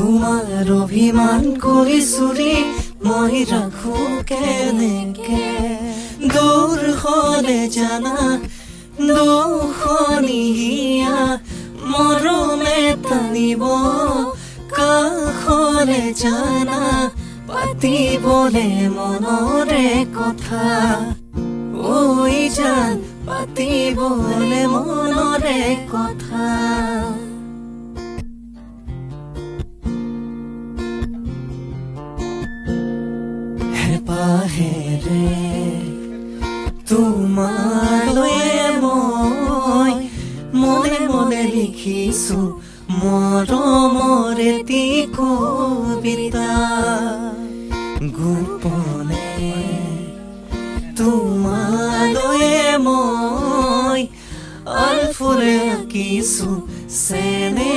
তোমাৰ অভিমান কৰি চুৰি মই ৰাখো কেনেকে দূৰ হলে জানা দুখনিয়া মৰমে টানিব কাষলে জানা পাতিবলে মনৰে কথা ঐ জান পাতিবলে মনৰে কথা হেপাহেৰে তোমালৈ মই মনে মনে লিখিছো মৰমৰ এটি কবিতা গোপনে তোমালৈ মই আলফুলে আঁকিছো চেনে